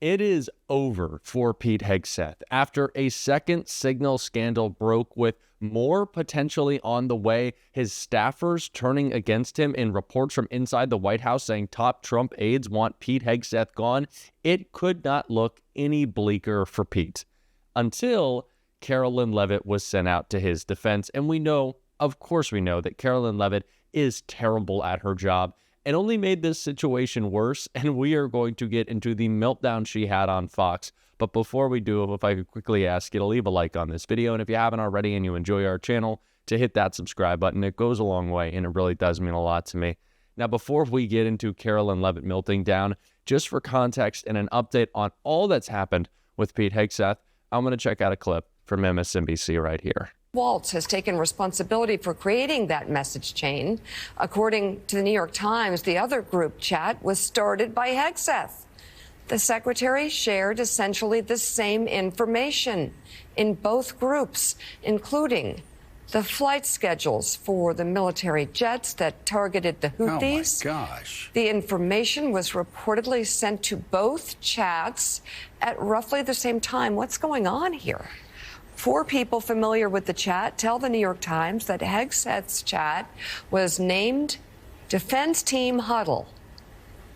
It is over for Pete Hegseth after a second signal scandal broke with more potentially on the way. His staffers turning against him in reports from inside the White House saying top Trump aides want Pete Hegseth gone. It could not look any bleaker for Pete until Karoline Leavitt was sent out to his defense. And we know, of course we know, that Karoline Leavitt is terrible at her job and only made this situation worse, and we are going to get into the meltdown she had on Fox. But before we do, if I could quickly ask you to leave a like on this video, and if you haven't already and you enjoy our channel, to hit that subscribe button. It goes a long way, and it really does mean a lot to me. Now, before we get into Karoline Leavitt melting down, just for context and an update on all that's happened with Pete Hegseth, I'm going to check out a clip from MSNBC right here. Waltz has taken responsibility for creating that message chain. According to the New York Times, the other group chat was started by Hegseth. The secretary shared essentially the same information in both groups, including the flight schedules for the military jets that targeted the Houthis. Oh, my gosh. The information was reportedly sent to both chats at roughly the same time. What's going on here? 4 people familiar with the chat tell the New York Times that Hegseth's chat was named Defense Team Huddle,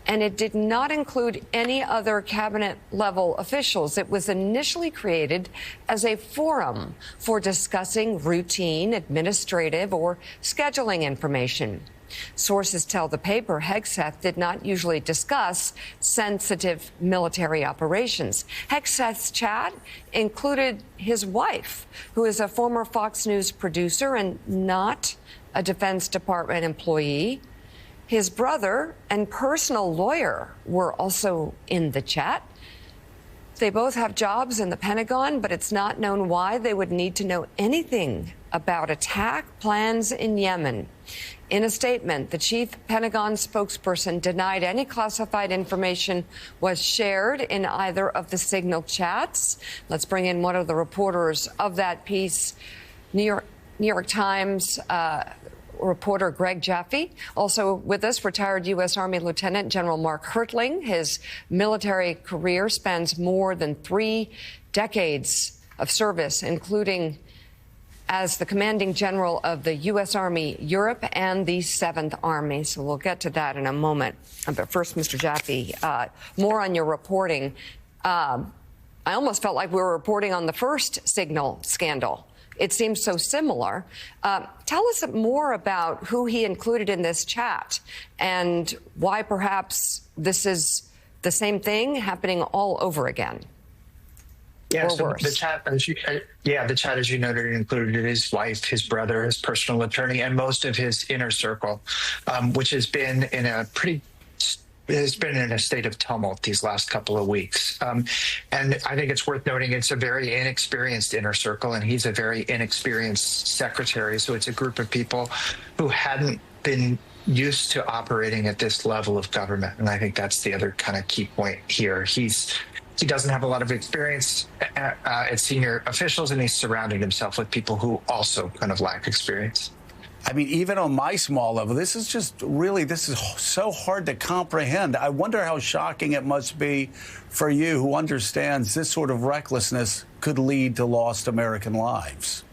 and it did not include any other cabinet-level officials. It was initially created as a forum for discussing routine, administrative, or scheduling information. Sources tell the paper Hegseth did not usually discuss sensitive military operations. Hegseth's chat included his wife, who is a former Fox News producer and not a Defense Department employee. His brother and personal lawyer were also in the chat. They both have jobs in the Pentagon, but it's not known why they would need to know anything about attack plans in Yemen. In a statement, the chief Pentagon spokesperson denied any classified information was shared in either of the signal chats. Let's bring in one of the reporters of that piece, New York Times reporter Greg Jaffe. Also with us, retired U.S. Army Lieutenant General Mark Hertling. His military career spans more than 3 decades of service, including as the commanding general of the U.S. Army Europe and the 7th Army. So we'll get to that in a moment. But first, Mr. Jaffe, more on your reporting. I almost felt like we were reporting on the first signal scandal. It seems so similar. Tell us more about who he included in this chat and why perhaps this is the same thing happening all over again. Yeah, so worse. the chat, as you noted, included his wife, his brother, his personal attorney, and most of his inner circle, which has been in a state of tumult these last couple of weeks. And I think it's worth noting it's a very inexperienced inner circle, and he's a very inexperienced secretary. So it's a group of people who hadn't been used to operating at this level of government. And I think that's the other kind of key point here. He doesn't have a lot of experience at senior officials, and he's surrounded himself with people who also kind of lack experience. I mean, even on my small level, this is so hard to comprehend. I wonder how shocking it must be for you, who understands this sort of recklessness could lead to lost American lives.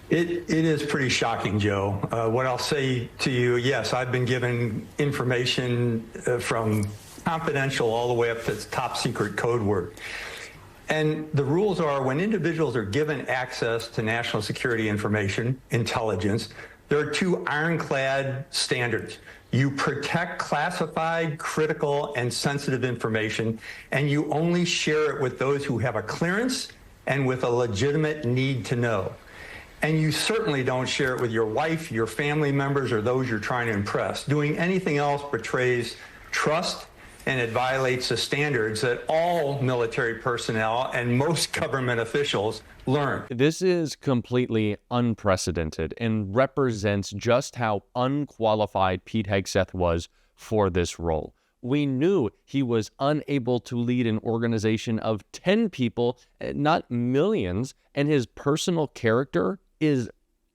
It is pretty shocking, Joe. What I'll say to you, yes, I've been given information from confidential all the way up to top secret code word. And the rules are, when individuals are given access to national security information, intelligence, there are 2 ironclad standards. You protect classified, critical, and sensitive information, and you only share it with those who have a clearance and with a legitimate need to know. And you certainly don't share it with your wife, your family members, or those you're trying to impress. Doing anything else betrays trust, and it violates the standards that all military personnel and most government officials learn. This is completely unprecedented and represents just how unqualified Pete Hegseth was for this role. We knew he was unable to lead an organization of 10 people, not millions, and his personal character is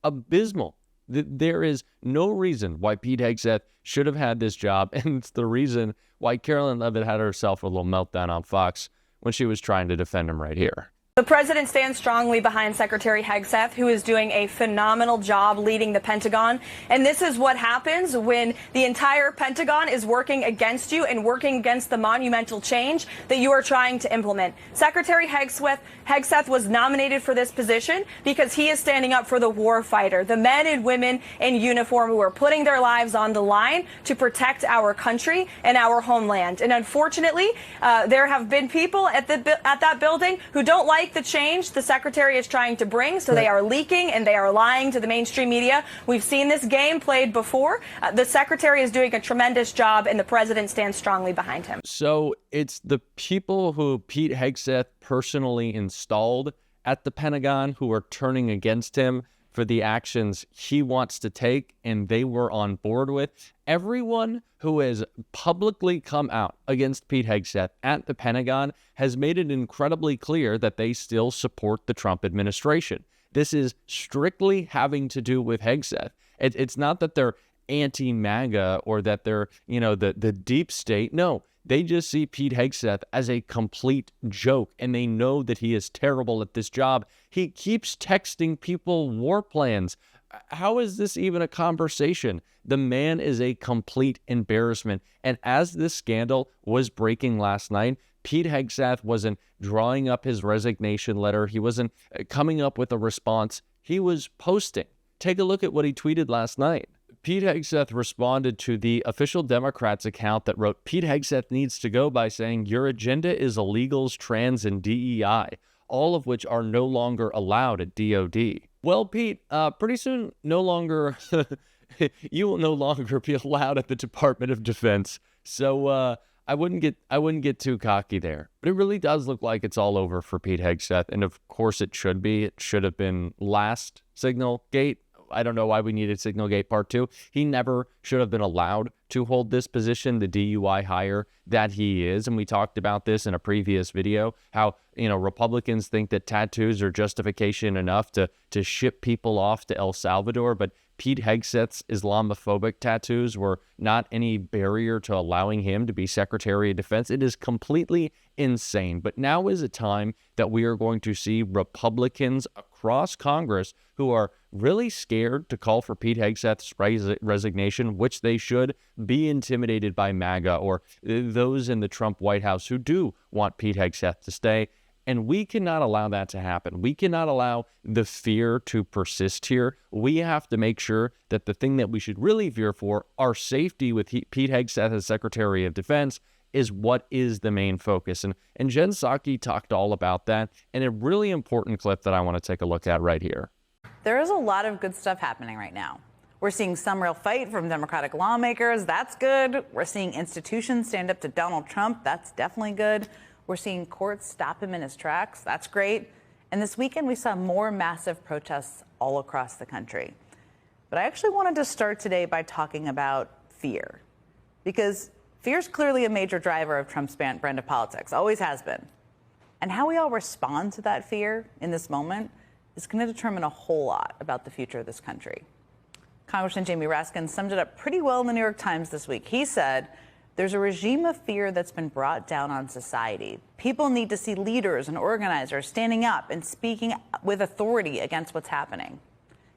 abysmal. There is no reason why Pete Hegseth should have had this job, and it's the reason why Karoline Leavitt had herself a little meltdown on Fox when she was trying to defend him right here. The president stands strongly behind Secretary Hegseth, who is doing a phenomenal job leading the Pentagon. And this is what happens when the entire Pentagon is working against you and working against the monumental change that you are trying to implement. Secretary Hegseth was nominated for this position because he is standing up for the war fighter, the men and women in uniform who are putting their lives on the line to protect our country and our homeland. And unfortunately, there have been people at that building who don't like the change the secretary is trying to bring, so they are leaking and they are lying to the mainstream media. We've seen this game played before. The secretary is doing a tremendous job, and the president stands strongly behind him. So it's the people who Pete Hegseth personally installed at the Pentagon who are turning against him for the actions he wants to take, and they were on board with. Everyone who has publicly come out against Pete Hegseth at the Pentagon has made it incredibly clear that they still support the Trump administration. This is strictly having to do with Hegseth. It's not that they're anti-MAGA or that they're, the deep state. No, they just see Pete Hegseth as a complete joke, and they know that he is terrible at this job. He keeps texting people war plans. How is this even a conversation? The man is a complete embarrassment. And as this scandal was breaking last night, Pete Hegseth wasn't drawing up his resignation letter. He wasn't coming up with a response. He was posting. Take a look at what he tweeted last night. Pete Hegseth responded to the official Democrats account that wrote, "Pete Hegseth needs to go," by saying, "Your agenda is illegals, trans, and DEI, all of which are no longer allowed at DOD." Well, Pete, pretty soon, you will no longer be allowed at the Department of Defense. So I wouldn't get too cocky there. But it really does look like it's all over for Pete Hegseth, and of course it should be. It should have been last Signal Gate. I don't know why we needed Signal Gate Part 2. He never should have been allowed to hold this position, the DUI hire that he is. And we talked about this in a previous video, how, Republicans think that tattoos are justification enough to ship people off to El Salvador. But Pete Hegseth's Islamophobic tattoos were not any barrier to allowing him to be Secretary of Defense. It is completely insane. But now is a time that we are going to see Republicans across Congress who are really scared to call for Pete Hegseth's resignation, which they should, be intimidated by MAGA or those in the Trump White House who do want Pete Hegseth to stay. And we cannot allow that to happen. We cannot allow the fear to persist here. We have to make sure that the thing that we should really fear for, our safety with Pete Hegseth as Secretary of Defense, is what is the main focus. And Jen Psaki talked all about that in a really important clip that I want to take a look at right here. There is a lot of good stuff happening right now. We're seeing some real fight from Democratic lawmakers. That's good. We're seeing institutions stand up to Donald Trump. That's definitely good. We're seeing courts stop him in his tracks. That's great. And this weekend, we saw more massive protests all across the country. But I actually wanted to start today by talking about fear, because fear is clearly a major driver of Trump's brand of politics, always has been. And how we all respond to that fear in this moment is going to determine a whole lot about the future of this country. Congressman Jamie Raskin summed it up pretty well in the New York Times this week. He said, "There's a regime of fear that's been brought down on society. People need to see leaders and organizers standing up and speaking with authority against what's happening."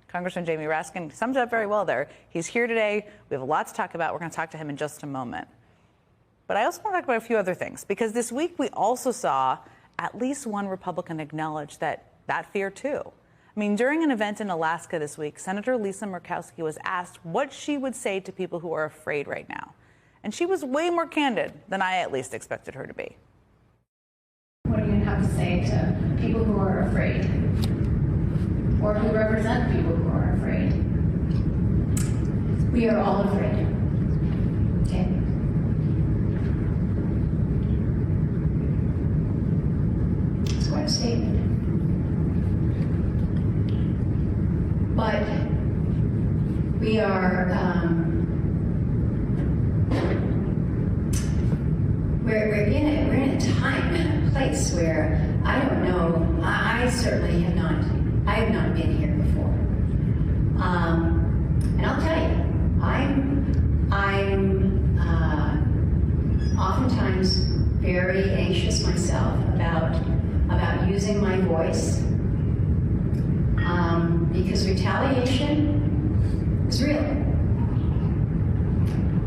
Congressman Jamie Raskin summed it up very well there. He's here today. We have a lot to talk about. We're going to talk to him in just a moment. But I also want to talk about a few other things, because this week we also saw at least one Republican acknowledge that fear too. I mean, during an event in Alaska this week, Senator Lisa Murkowski was asked what she would say to people who are afraid right now. And she was way more candid than I at least expected her to be. What do you have to say to people who are afraid, or who represent people who are afraid? We are all afraid. Okay? It's quite a statement. But we are, we're in a time and a place where I don't know. I certainly have not. I have not been here before. And I'll tell you, I'm oftentimes very anxious myself about using my voice, because retaliation is real,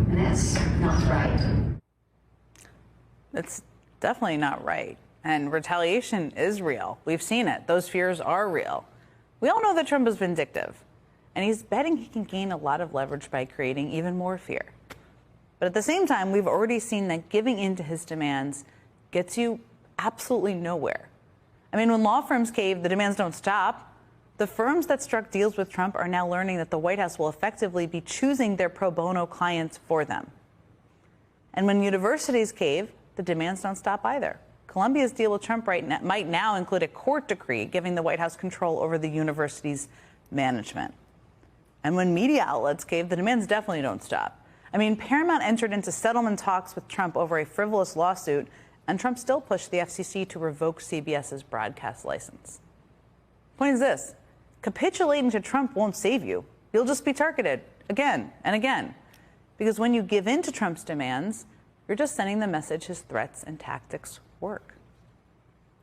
and that's not right. That's definitely not right. And retaliation is real. We've seen it. Those fears are real. We all know that Trump is vindictive, and he's betting he can gain a lot of leverage by creating even more fear. But at the same time, we've already seen that giving in to his demands gets you absolutely nowhere. I mean, when law firms cave, the demands don't stop. The firms that struck deals with Trump are now learning that the White House will effectively be choosing their pro bono clients for them. And when universities cave, the demands don't stop either. Columbia's deal with Trump might now include a court decree giving the White House control over the university's management. And when media outlets cave, the demands definitely don't stop. I mean, Paramount entered into settlement talks with Trump over a frivolous lawsuit, and Trump still pushed the FCC to revoke CBS's broadcast license. Point is this: capitulating to Trump won't save you. You'll just be targeted again and again. Because when you give in to Trump's demands, you're just sending the message his threats and tactics work.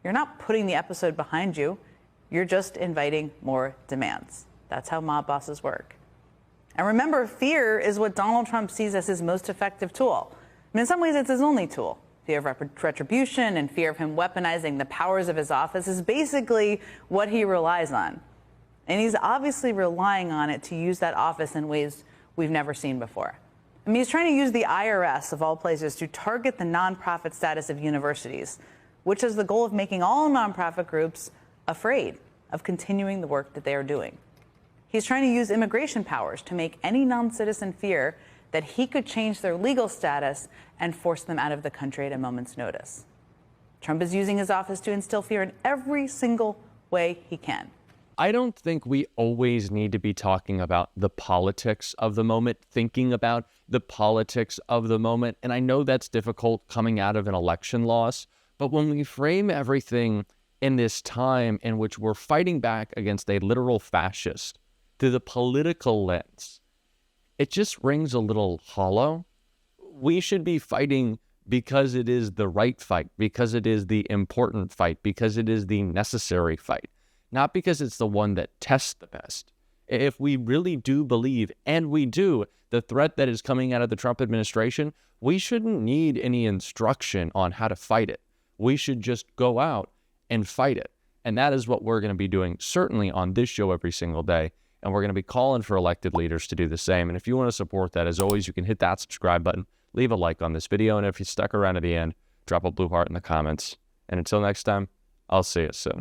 You're not putting the episode behind you. You're just inviting more demands. That's how mob bosses work. And remember, fear is what Donald Trump sees as his most effective tool. I mean, in some ways, it's his only tool. Fear of retribution and fear of him weaponizing the powers of his office is basically what he relies on. And he's obviously relying on it to use that office in ways we've never seen before. I mean, he's trying to use the IRS, of all places, to target the nonprofit status of universities, which has the goal of making all nonprofit groups afraid of continuing the work that they are doing. He's trying to use immigration powers to make any non-citizen fear that he could change their legal status and force them out of the country at a moment's notice. Trump is using his office to instill fear in every single way he can. I don't think we always need to be talking about the politics of the moment, thinking about the politics of the moment. And I know that's difficult coming out of an election loss, but when we frame everything in this time in which we're fighting back against a literal fascist through the political lens, it just rings a little hollow. We should be fighting because it is the right fight, because it is the important fight, because it is the necessary fight, not because it's the one that tests the best. If we really do believe, and we do, the threat that is coming out of the Trump administration, we shouldn't need any instruction on how to fight it. We should just go out and fight it. And that is what we're going to be doing, certainly on this show every single day. And we're going to be calling for elected leaders to do the same. And if you want to support that, as always, you can hit that subscribe button, leave a like on this video, and if you stuck around to the end, drop a blue heart in the comments. And until next time, I'll see you soon.